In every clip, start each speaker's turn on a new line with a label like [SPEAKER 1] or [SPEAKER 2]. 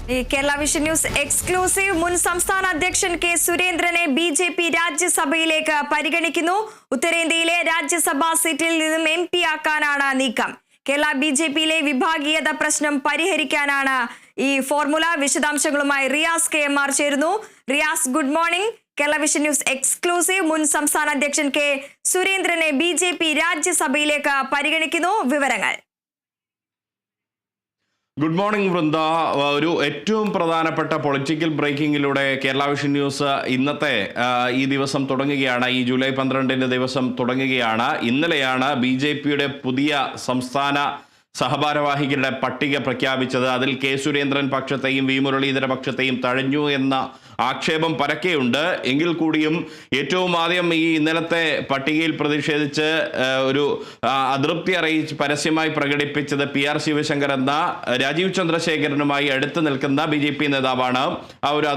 [SPEAKER 1] Kerala vision news exclusive. മുൻ സംസ്ഥാന അധ്യക്ഷൻ കെ സുരേന്ദ്രനെ ബി.ജെ.പി. രാജ്യസഭയിലേക്ക് പരിഗണിക്കുന്നു. ഉത്തരേന്ത്യയിലെ രാജ്യസഭാ സീറ്റിൽ നിന്നും MP ആക്കാനാണ് നീക്കം. കേരള ബി.ജെ.പിയിലെ വിഭാഗീയത പ്രശ്നം പരിഹരിക്കാനാണ് ഈ ഫോർമുല. വിശദാംശങ്ങളുമായി റിയാസ് KMR ചേരുന്നു. Riyas, good morning. Kerala vision news exclusive. മുൻ സംസ്ഥാന അധ്യക്ഷൻ കെ സുരേന്ദ്രനെ ബി.ജെ.പി. രാജ്യസഭയിലേക്ക് പരിഗണിക്കുന്നു. വിവരങ്ങൾ.
[SPEAKER 2] Good morning Vrinda. ഒരു ഏറ്റവും പ്രധാനപ്പെട്ട പൊളിറ്റിക്കൽ ബ്രേക്കിങ്ങിലൂടെ കേരള വിഷൻ ന്യൂസ് ഇന്നത്തെ ഈ ദിവസം തുടങ്ങുകയാണ്. ഈ ജൂലൈ 12 ദിവസം തുടങ്ങുകയാണ്. ഇന്നലെയാണ് BJPയുടെ പുതിയ സംസ്ഥാന സഹഭാരവാഹികളുടെ പട്ടിക പ്രഖ്യാപിച്ചത്. അതിൽ കെ സുരേന്ദ്രൻ പക്ഷത്തെയും വി മുരളീധര പക്ഷത്തെയും തഴഞ്ഞു എന്ന ആക്ഷേപം പരക്കെയുണ്ട്. എങ്കിൽ കൂടിയും ഏറ്റവും ആദ്യം ഈ ഇന്നലത്തെ പട്ടികയിൽ പ്രതിഷേധിച്ച് ഒരു അതൃപ്തി അറിയിച്ച് പരസ്യമായി പ്രകടിപ്പിച്ചത് PR ശിവശങ്കർ എന്ന രാജീവ് ചന്ദ്രശേഖരനുമായി അടുത്ത് നിൽക്കുന്ന BJP നേതാവാണ് ആ ഒരു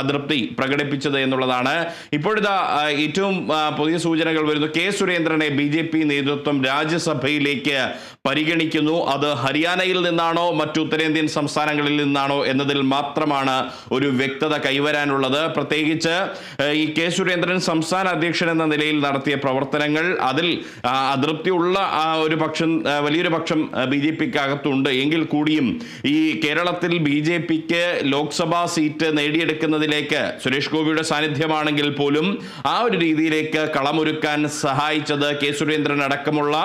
[SPEAKER 2] അതൃപ്തി പ്രകടിപ്പിച്ചത് എന്നുള്ളതാണ്. ഇപ്പോഴത്തെ ഏറ്റവും പുതിയ സൂചനകൾ വരുന്നു. കെ സുരേന്ദ്രനെ BJP നേതൃത്വം രാജ്യസഭയിലേക്ക് പരിഗണിക്കുന്നു. അത് ഹരിയാനയിൽ നിന്നാണോ മറ്റു ഉത്തരേന്ത്യൻ സംസ്ഥാനങ്ങളിൽ നിന്നാണോ എന്നതിൽ മാത്രമാണ് ഒരു വ്യക്തത കൈവരാനുള്ളത്. പ്രത്യേകിച്ച് ഈ കെ സുരേന്ദ്രൻ സംസ്ഥാന അധ്യക്ഷൻ എന്ന നിലയിൽ നടത്തിയ പ്രവർത്തനങ്ങൾ, അതിൽ അതൃപ്തിയുള്ള വലിയൊരു പക്ഷം BJPക്ക് അകത്തുണ്ട്. എങ്കിൽ കൂടിയും ഈ കേരളത്തിൽ BJPക്ക് ലോക്സഭാ സീറ്റ് നേടിയെടുക്കുന്നതിലേക്ക് സുരേഷ് ഗോപിയുടെ സാന്നിധ്യമാണെങ്കിൽ പോലും ആ ഒരു രീതിയിലേക്ക് കളമൊരുക്കാൻ സഹായിച്ചത് കെ സുരേന്ദ്രൻ അടക്കമുള്ള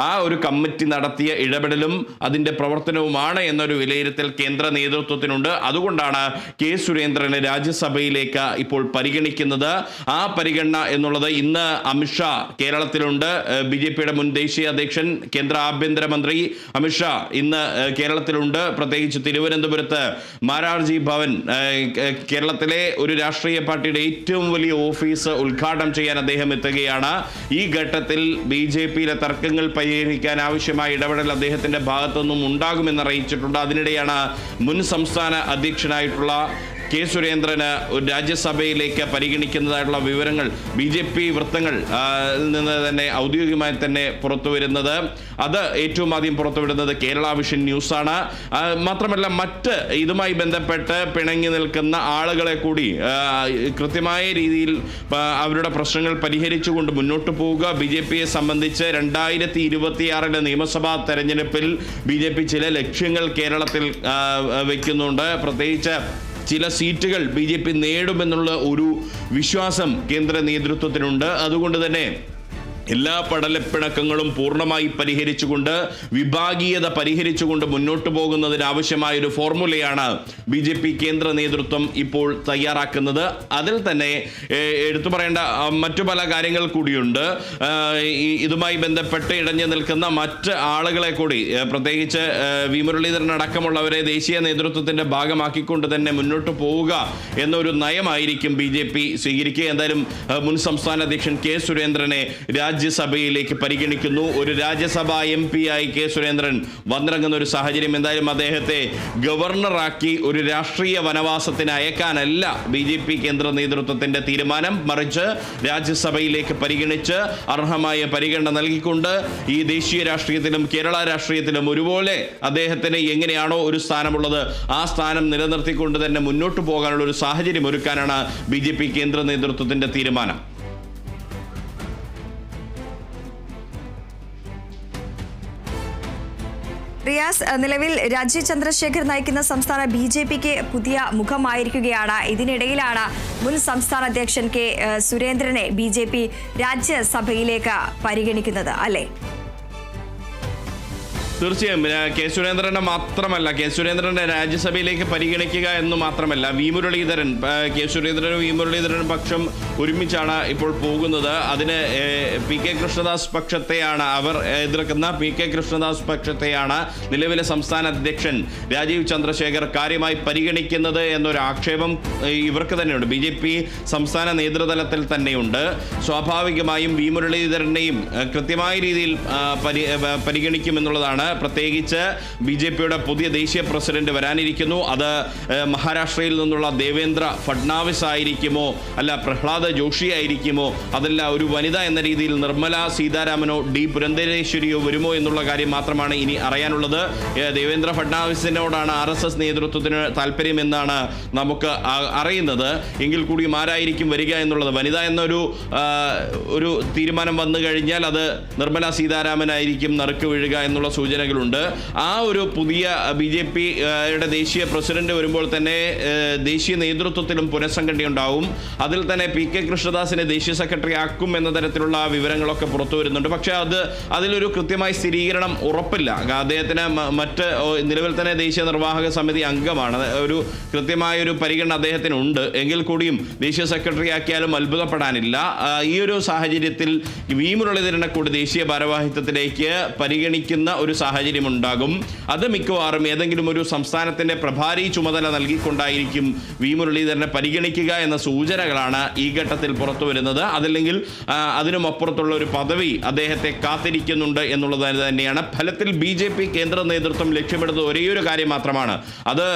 [SPEAKER 2] ആ ഒരു കമ്മിറ്റി നടത്തിയ ഇടപെടലും അതിന്റെ പ്രവർത്തനവുമാണ് എന്നൊരു വിലയിരുത്തൽ കേന്ദ്ര നേതൃത്വത്തിനുണ്ട്. അതുകൊണ്ടാണ് കെ സുരേന്ദ്രനെ രാജ്യസഭയിലേക്ക് ഇപ്പോൾ പരിഗണിക്കുന്നത്. ആ പരിഗണന എന്നുള്ളത് ഇന്ന് അമിത്ഷാ കേരളത്തിലുണ്ട്. BJPയുടെ മുൻ ദേശീയ അധ്യക്ഷൻ കേന്ദ്ര ആഭ്യന്തരമന്ത്രി അമിത്ഷാ ഇന്ന് കേരളത്തിലുണ്ട്. പ്രത്യേകിച്ച് തിരുവനന്തപുരത്ത് മാരാർജി ഭവൻ, കേരളത്തിലെ ഒരു രാഷ്ട്രീയ പാർട്ടിയുടെ ഏറ്റവും വലിയ ഓഫീസ് ഉദ്ഘാടനം ചെയ്യാൻ അദ്ദേഹം എത്തുകയാണ്. ഈ ഘട്ടത്തിൽ BJPയിലെ തർക്കങ്ങൾ പരിഹരിക്കാൻ ആവശ്യമായ ഇടപെടൽ അദ്ദേഹത്തിന്റെ ഭാഗത്തുനിന്നും ഉണ്ടാകുമെന്ന് അറിയിച്ചിട്ടുണ്ട്. അതിനിടെയാണ് മുൻ സംസ്ഥാന അധ്യക്ഷനായിട്ടുള്ള കെ സുരേന്ദ്രന് ഒരു രാജ്യസഭയിലേക്ക് പരിഗണിക്കുന്നതായിട്ടുള്ള വിവരങ്ങൾ BJP വൃത്തങ്ങൾ നിന്ന് തന്നെ ഔദ്യോഗികമായി തന്നെ പുറത്തു വരുന്നത്. അത് ഏറ്റവും ആദ്യം പുറത്തുവിടുന്നത് കേരള വിഷൻ ന്യൂസാണ്. മാത്രമല്ല മറ്റ് ഇതുമായി ബന്ധപ്പെട്ട് പിണങ്ങി നിൽക്കുന്ന ആളുകളെ കൂടി കൃത്യമായ രീതിയിൽ അവരുടെ പ്രശ്നങ്ങൾ പരിഹരിച്ചുകൊണ്ട് മുന്നോട്ട് പോവുക. BJPയെ സംബന്ധിച്ച് 2026 നിയമസഭാ തെരഞ്ഞെടുപ്പിൽ BJP ചില ലക്ഷ്യങ്ങൾ കേരളത്തിൽ വയ്ക്കുന്നുണ്ട്. പ്രത്യേകിച്ച് ചില സീറ്റുകൾ BJP നേടുമെന്നുള്ള ഒരു വിശ്വാസം കേന്ദ്ര നേതൃത്വത്തിനുണ്ട്. അതുകൊണ്ട് തന്നെ എല്ലാ പടലപ്പിണക്കങ്ങളും പൂർണ്ണമായി പരിഹരിച്ചുകൊണ്ട്, വിഭാഗീയത പരിഹരിച്ചുകൊണ്ട് മുന്നോട്ട് പോകുന്നതിനാവശ്യമായ ഒരു ഫോർമുലയാണ് BJP കേന്ദ്ര നേതൃത്വം ഇപ്പോൾ തയ്യാറാക്കുന്നത്. അതിൽ തന്നെ എടുത്തു പറയേണ്ട മറ്റു പല കാര്യങ്ങൾ കൂടിയുണ്ട്. ഇതുമായി ബന്ധപ്പെട്ട് ഇടഞ്ഞു നിൽക്കുന്ന മറ്റ് ആളുകളെ കൂടി, പ്രത്യേകിച്ച് വി മുരളീധരൻ അടക്കമുള്ളവരെ ദേശീയ നേതൃത്വത്തിന്റെ ഭാഗമാക്കിക്കൊണ്ട് തന്നെ മുന്നോട്ട് പോവുക എന്നൊരു നയമായിരിക്കും BJP സ്വീകരിക്കുക. എന്തായാലും മുൻ സംസ്ഥാന അധ്യക്ഷൻ കെ സുരേന്ദ്രനെ രാജ്യസഭയിലേക്ക് പരിഗണിക്കുന്നു. ഒരു രാജ്യസഭാ MP ആയി കെ സുരേന്ദ്രൻ വന്നിറങ്ങുന്ന ഒരു സാഹചര്യം. എന്തായാലും അദ്ദേഹത്തെ ഗവർണറാക്കി ഒരു രാഷ്ട്രീയ വനവാസത്തിന് അയക്കാനല്ല BJP കേന്ദ്ര നേതൃത്വത്തിന്റെ തീരുമാനം. മറിച്ച് രാജ്യസഭയിലേക്ക് പരിഗണിച്ച് അർഹമായ പരിഗണന നൽകിക്കൊണ്ട് ഈ ദേശീയ രാഷ്ട്രീയത്തിലും കേരള രാഷ്ട്രീയത്തിലും ഒരുപോലെ അദ്ദേഹത്തിന് എങ്ങനെയാണോ ഒരു സ്ഥാനമുള്ളത് ആ സ്ഥാനം നിലനിർത്തിക്കൊണ്ട് തന്നെ മുന്നോട്ട് പോകാനുള്ള ഒരു സാഹചര്യം ഒരുക്കാനാണ് BJP കേന്ദ്ര നേതൃത്വത്തിന്റെ തീരുമാനം.
[SPEAKER 1] റിയാസ്, നിലവിൽ രാജീവ് ചന്ദ്രശേഖർ നയിക്കുന്ന സംസ്ഥാന BJPക്ക് പുതിയ മുഖമായിരിക്കുകയാണ്. ഇതിനിടയിലാണ് മുൻ സംസ്ഥാന അധ്യക്ഷൻ കെ സുരേന്ദ്രനെ BJP രാജ്യസഭയിലേക്ക് പരിഗണിക്കുന്നത്, അല്ലേ?
[SPEAKER 2] തീർച്ചയായും കെ സുരേന്ദ്രനെ മാത്രമല്ല, കെ സുരേന്ദ്രനെ രാജ്യസഭയിലേക്ക് പരിഗണിക്കുക എന്ന് മാത്രമല്ല, വി മുരളീധരൻ, കെ സുരേന്ദ്രനും വി മുരളീധരനും പക്ഷം ഒരുമിച്ചാണ് ഇപ്പോൾ പോകുന്നത്. അതിന് PK കൃഷ്ണദാസ് പക്ഷത്തെയാണ് അവർ എതിർക്കുന്ന PK കൃഷ്ണദാസ് പക്ഷത്തെയാണ് നിലവിലെ സംസ്ഥാന അധ്യക്ഷൻ രാജീവ് ചന്ദ്രശേഖർ കാര്യമായി പരിഗണിക്കുന്നത് എന്നൊരു ആക്ഷേപം ഇവർക്ക് തന്നെയുണ്ട്. BJP സംസ്ഥാന നേതൃതലത്തിൽ തന്നെയുണ്ട്. സ്വാഭാവികമായും വി മുരളീധരനെയും കൃത്യമായ രീതിയിൽ പരിഗണിക്കുമെന്നുള്ളതാണ് പ്രത്യേകിച്ച് BJPയുടെ പുതിയ ദേശീയ പ്രസിഡന്റ് വരാനിരിക്കുന്നു. അത് മഹാരാഷ്ട്രയിൽ നിന്നുള്ള ദേവേന്ദ്ര ഫഡ്നാവിസ് ആയിരിക്കുമോ, അല്ല പ്രഹ്ലാദ് ജോഷി ആയിരിക്കുമോ, അതല്ല ഒരു വനിത എന്ന രീതിയിൽ നിർമ്മല സീതാരാമനോ ഡി പുരന്ദേശ്വരിയോ വരുമോ എന്നുള്ള കാര്യം മാത്രമാണ് ഇനി അറിയാനുള്ളത്. ദേവേന്ദ്ര ഫഡ്നാവിസിനോടാണ് RSS നേതൃത്വത്തിന് താല്പര്യമെന്നാണ് നമുക്ക് അറിയുന്നത്. എങ്കിൽ കൂടിയും ആരായിരിക്കും വരിക എന്നുള്ളത്, വനിത എന്നൊരു തീരുമാനം വന്നു കഴിഞ്ഞാൽ അത് നിർമ്മല സീതാരാമനായിരിക്കും നറുക്ക് വീഴുക എന്നുള്ള സൂചനകളുണ്ട്. ആ ഒരു പുതിയ BJPയുടെ ദേശീയ പ്രസിഡന്റ് വരുമ്പോൾ തന്നെ ദേശീയ നേതൃത്വത്തിലും പുനഃസംഘടനയുണ്ടാവും. അതിൽ തന്നെ PK കൃഷ്ണദാസിനെ ദേശീയ സെക്രട്ടറി ആക്കും എന്ന തരത്തിലുള്ള വിവരങ്ങളൊക്കെ പുറത്തു വരുന്നുണ്ട്. പക്ഷേ അതിലൊരു കൃത്യമായ സ്ഥിരീകരണം ഉറപ്പില്ല. അദ്ദേഹത്തിന് നിലവിൽ തന്നെ ദേശീയ നിർവാഹക സമിതി അംഗമാണ്. ഒരു കൃത്യമായൊരു പരിഗണന അദ്ദേഹത്തിനുണ്ട്. എങ്കിൽ കൂടിയും ദേശീയ സെക്രട്ടറി ആക്കിയാലും അത്ഭുതപ്പെടാനില്ല. ഈ ഒരു സാഹചര്യത്തിൽ വി മുരളീധരനെ കൂടി ദേശീയ ഭാരവാഹിത്വത്തിലേക്ക് പരിഗണിക്കുന്ന ഒരു സാഹചര്യം ഉണ്ടാകും. അത് മിക്കവാറും ഏതെങ്കിലും ഒരു സംസ്ഥാനത്തിന്റെ പ്രഭാരി ചുമതല നൽകിക്കൊണ്ടായിരിക്കും വി മുരളീധരനെ പരിഗണിക്കുക എന്ന സൂചനകളാണ് ഈ ഘട്ടത്തിൽ പുറത്തു വരുന്നത്. അതല്ലെങ്കിൽ അതിനുമപ്പുറത്തുള്ള ഒരു പദവി അദ്ദേഹത്തെ കാത്തിരിക്കുന്നുണ്ട് എന്നുള്ളത് തന്നെയാണ്. ഫലത്തിൽ BJP കേന്ദ്ര നേതൃത്വം ലക്ഷ്യമിടുന്നത് ഒരേയൊരു കാര്യം മാത്രമാണ്. അത്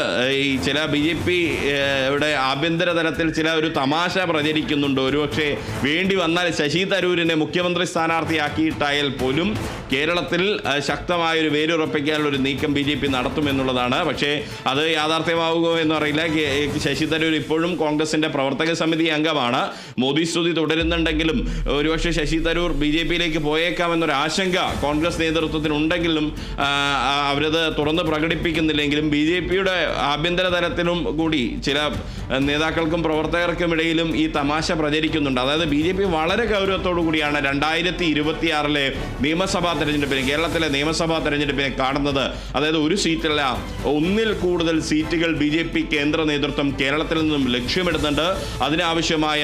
[SPEAKER 2] ഈ ചില BJPയുടെ ആഭ്യന്തര തലത്തിൽ ചില ഒരു തമാശ പ്രചരിക്കുന്നുണ്ട്. ഒരുപക്ഷെ വേണ്ടി വന്നാൽ ശശി തരൂരിനെ മുഖ്യമന്ത്രി സ്ഥാനാർത്ഥിയാക്കിയിട്ടായാൽ പോലും കേരളത്തിൽ ശക്തമായൊരു വേരുറപ്പിക്കാനുള്ള ഒരു നീക്കം BJP നടത്തുമെന്നുള്ളതാണ്. പക്ഷേ അത് യാഥാർത്ഥ്യമാവുമോ എന്നറിയില്ല. ശശി തരൂർ ഇപ്പോഴും കോൺഗ്രസിന്റെ പ്രവർത്തക സമിതി അംഗമാണ്. മോദി സ്തുതി തുടരുന്നുണ്ടെങ്കിലും ഒരുപക്ഷെ ശശി തരൂർ BJPയിലേക്ക് പോയേക്കാമെന്നൊരു ആശങ്ക കോൺഗ്രസ് നേതൃത്വത്തിനുണ്ടെങ്കിലും അവരത് തുറന്ന് പ്രകടിപ്പിക്കുന്നില്ലെങ്കിലും BJPയുടെ ആഭ്യന്തര തലത്തിലും കൂടി ചില നേതാക്കൾക്കും പ്രവർത്തകർക്കും ഇടയിലും ഈ തമാശ പ്രചരിക്കുന്നുണ്ട്. അതായത് BJP വളരെ ഗൗരവത്തോടു കൂടിയാണ് 2026 നിയമസഭാ തെരഞ്ഞെടുപ്പിനെ, കേരളത്തിലെ നിയമസഭാ തെരഞ്ഞെടുപ്പിനെ കാണുന്നത്. അതായത് ഒരു സീറ്റല്ല, ഒന്നിൽ കൂടുതൽ സീറ്റുകൾ BJP കേന്ദ്ര നേതൃത്വം കേരളത്തിൽ നിന്നും ലക്ഷ്യമിടുന്നുണ്ട്. അതിനാവശ്യമായ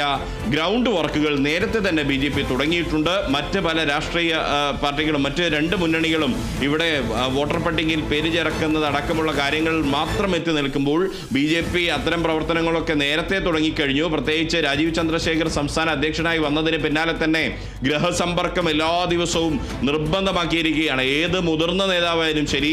[SPEAKER 2] ഗ്രൗണ്ട് വർക്കുകൾ നേരത്തെ തന്നെ BJP തുടങ്ങിയിട്ടുണ്ട്. മറ്റ് പല രാഷ്ട്രീയ പാർട്ടികളും മറ്റ് 2 മുന്നണികളും ഇവിടെ വോട്ടർ പട്ടികയിൽ പേര് ചേർക്കുന്നത് അടക്കമുള്ള കാര്യങ്ങൾ മാത്രം എത്തി നിൽക്കുമ്പോൾ BJP അത്തരം പ്രവർത്തനങ്ങളൊക്കെ നേരത്തെ തുടങ്ങിക്കഴിഞ്ഞു. പ്രത്യേകിച്ച് രാജീവ് ചന്ദ്രശേഖർ സംസ്ഥാന അധ്യക്ഷനായി വന്നതിന് പിന്നാലെ തന്നെ ഗൃഹസമ്പർക്കം എല്ലാ ദിവസവും നിർബന്ധമാക്കിയിരിക്കുകയാണ്. ഏത് മുതിർന്ന നേതാവായാലും ശരി,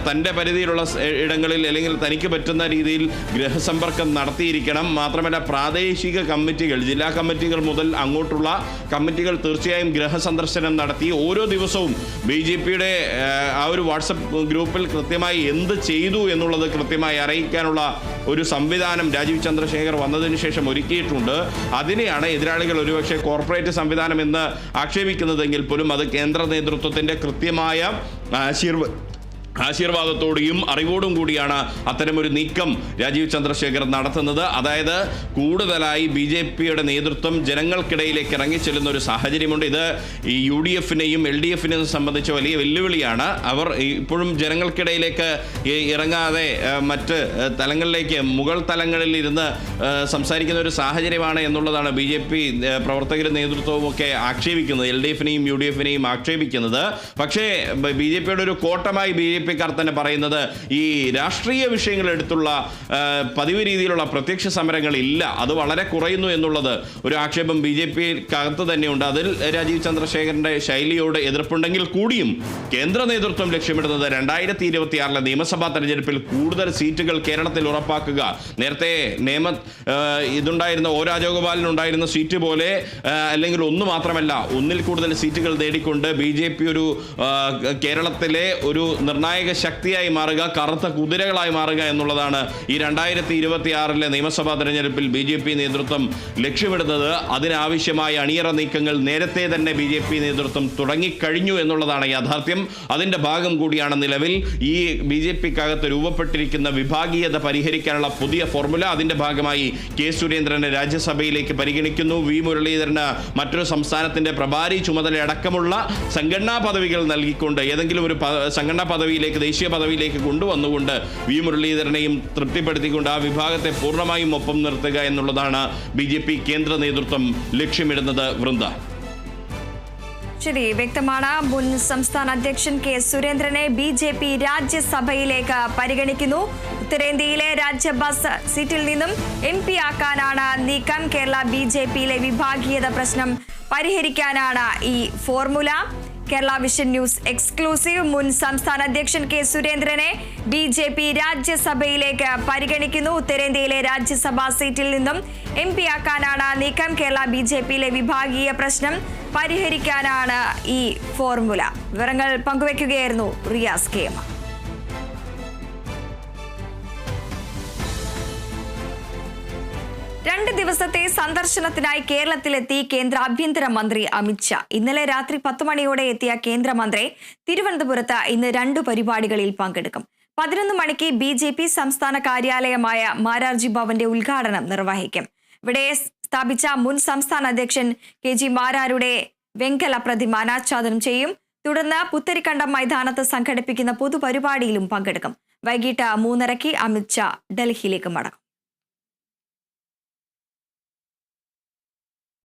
[SPEAKER 2] തൻ്റെ പരിധിയിലുള്ള ഇടങ്ങളിൽ അല്ലെങ്കിൽ തനിക്ക് പറ്റുന്ന രീതിയിൽ ഗൃഹസമ്പർക്കം നടത്തിയിരിക്കണം. മാത്രമല്ല പ്രാദേശിക കമ്മിറ്റികൾ, ജില്ലാ കമ്മിറ്റികൾ മുതൽ അങ്ങോട്ടുള്ള കമ്മിറ്റികൾ തീർച്ചയായും ഗൃഹസന്ദർശനം നടത്തി ഓരോ ദിവസവും BJPയുടെ ആ ഒരു വാട്സപ്പ് ഗ്രൂപ്പിൽ കൃത്യമായി എന്ത് ചെയ്തു എന്നുള്ളത് കൃത്യമായി അറിയിക്കാനുള്ള ഒരു സംവിധാനം രാജീവ് ചന്ദ്രശേഖർ വന്നതിന് ശേഷം ഒരുക്കിയിട്ടുണ്ട്. അതിനെയാണ് എതിരാളികൾ ഒരുപക്ഷെ കോർപ്പറേറ്റ് സംവിധാനം എന്ന് ആക്ഷേപിക്കുന്നതെങ്കിൽ പോലും അത് കേന്ദ്ര നേതൃത്വത്തിന്റെ കൃത്യമായ ആശീർവാദത്തോടെയും അറിവോടും കൂടിയാണ് അത്തരമൊരു നീക്കം രാജീവ് ചന്ദ്രശേഖർ നടത്തുന്നത്. അതായത് കൂടുതലായി BJPയുടെ നേതൃത്വം ജനങ്ങൾക്കിടയിലേക്ക് ഇറങ്ങിച്ചെല്ലുന്ന ഒരു സാഹചര്യമുണ്ട്. ഇത് ഈ UDFനെയും LDFനെയും സംബന്ധിച്ച് വലിയ വെല്ലുവിളിയാണ്. അവർ ഇപ്പോഴും ജനങ്ങൾക്കിടയിലേക്ക് ഇറങ്ങാതെ മറ്റ് തലങ്ങളിലേക്ക്, മുകൾ തലങ്ങളിൽ ഇരുന്ന് സംസാരിക്കുന്ന ഒരു സാഹചര്യമാണ് എന്നുള്ളതാണ് BJP പ്രവർത്തകരുടെ നേതൃത്വവും ഒക്കെ ആക്ഷേപിക്കുന്നത്, LDFനെയും UDFനെയും ആക്ഷേപിക്കുന്നത്. പക്ഷേ BJPയുടെ ഒരു കോട്ടമായി BJPക്കാർ തന്നെ പറയുന്നത് ഈ രാഷ്ട്രീയ വിഷയങ്ങൾ എടുത്തുള്ള പതിവ് രീതിയിലുള്ള പ്രത്യക്ഷ സമരങ്ങളില്ല, അത് വളരെ കുറയുന്നു എന്നുള്ളത് ഒരു ആക്ഷേപം BJPക്കകത്ത് തന്നെയുണ്ട്. അതിൽ രാജീവ് ചന്ദ്രശേഖരന്റെ ശൈലിയോട് എതിർപ്പുണ്ടെങ്കിൽ കൂടിയും കേന്ദ്ര നേതൃത്വം ലക്ഷ്യമിടുന്നത് 2026 നിയമസഭാ തെരഞ്ഞെടുപ്പിൽ കൂടുതൽ സീറ്റുകൾ കേരളത്തിൽ ഉറപ്പാക്കുക. നേരത്തെ ഇതുണ്ടായിരുന്ന O രാജഗോപാലിനുണ്ടായിരുന്ന സീറ്റ് പോലെ അല്ലെങ്കിൽ ഒന്ന് മാത്രമല്ല, ഒന്നിൽ കൂടുതൽ സീറ്റുകൾ നേടിക്കൊണ്ട് BJP ഒരു കേരളത്തിലെ ഒരു നിർണായക ശക്തിയായി മാറുക, കറുത്ത കുതിരകളായി മാറുക എന്നുള്ളതാണ് ഈ 2026 നിയമസഭാ തെരഞ്ഞെടുപ്പിൽ BJP നേതൃത്വം ലക്ഷ്യമിടുന്നത്. അതിനാവശ്യമായ അണിയറ നീക്കങ്ങൾ നേരത്തെ തന്നെ BJP നേതൃത്വം തുടങ്ങിക്കഴിഞ്ഞു എന്നുള്ളതാണ് യാഥാർത്ഥ്യം. അതിന്റെ ഭാഗം കൂടിയാണ് നിലവിൽ ഈ BJPക്കകത്ത് രൂപപ്പെട്ടിരിക്കുന്ന വിഭാഗീയത പരിഹരിക്കാനുള്ള പുതിയ ഫോർമുല. അതിന്റെ ഭാഗമായി K സുരേന്ദ്രനെ രാജ്യസഭയിലേക്ക് പരിഗണിക്കുന്നു. വി മുരളീധരന് മറ്റൊരു സംസ്ഥാനത്തിന്റെ പ്രഭാരി ചുമതല അടക്കമുള്ള സംഘടനാ പദവികൾ നൽകിക്കൊണ്ട് ഏതെങ്കിലും ഒരു സംഘടനാ പദവിയിലേക്ക്, ദേശീയ പദവിയിലേക്ക് കൊണ്ടുവന്നുകൊണ്ട് വി മുരളീധരനെയും തൃപ്തിപ്പെടുത്തിക്കൊണ്ട് ആ വിഭാഗത്തെ പൂർണ്ണമായും ഒപ്പം നിർത്തുക എന്നുള്ളതാണ് BJP കേന്ദ്ര നേതൃത്വം ലക്ഷ്യമിടുന്നത്. വൃന്ദ,
[SPEAKER 1] ശരി, വ്യക്തമാണ്. മുൻ സംസ്ഥാന അധ്യക്ഷൻ K സുരേന്ദ്രനെ BJP രാജ്യസഭയിലേക്ക് പരിഗണിക്കുന്നു. ഉത്തരേന്ത്യയിലെ രാജ്യസഭാ സീറ്റിൽ നിന്നും MP ആക്കാനാണ് നീക്കം. കേരള BJPയിലെ വിഭാഗീയത പ്രശ്നം പരിഹരിക്കാനാണ് ഈ formula. Kerala vision news exclusive. മുൻ സംസ്ഥാന അധ്യക്ഷൻ കെ സുരേന്ദ്രനെ BJP രാജ്യസഭയിലേക്ക് പരിഗണിക്കുന്നു. ഉത്തരേന്ത്യയിലെ രാജ്യസഭാ സീറ്റിൽ നിന്നും MP ആക്കാനാണ് നീക്കം. കേരള BJPയിലെ വിഭാഗീയ പ്രശ്നം പരിഹരിക്കാനാണ് ഈ ഫോർമുല. വിവരങ്ങൾ പങ്കുവയ്ക്കുകയായിരുന്നു റിയാസ് KM. 2 ദിവസത്തെ സന്ദർശനത്തിനായി കേരളത്തിലെത്തി കേന്ദ്ര ആഭ്യന്തരമന്ത്രി അമിത്ഷാ. ഇന്നലെ രാത്രി 10 മണിയോടെ എത്തിയ കേന്ദ്രമന്ത്രി തിരുവനന്തപുരത്ത് ഇന്ന് 2 പരിപാടികളിൽ പങ്കെടുക്കും. 11 മണിക്ക് BJP സംസ്ഥാന കാര്യാലയമായ മാരാർജി ഭവന്റെ ഉദ്ഘാടനം നിർവഹിക്കും. ഇവിടെ സ്ഥാപിച്ച മുൻ സംസ്ഥാന അധ്യക്ഷൻ KG മാരാരുടെ വെങ്കല പ്രതിമ അനാച്ഛാദനം ചെയ്യും. തുടർന്ന് പുത്തരിക്കണ്ടം മൈതാനത്ത് സംഘടിപ്പിക്കുന്ന പൊതുപരിപാടിയിലും പങ്കെടുക്കും. വൈകിട്ട് 3:30 അമിത്ഷാ ഡൽഹിയിലേക്ക് മടങ്ങും.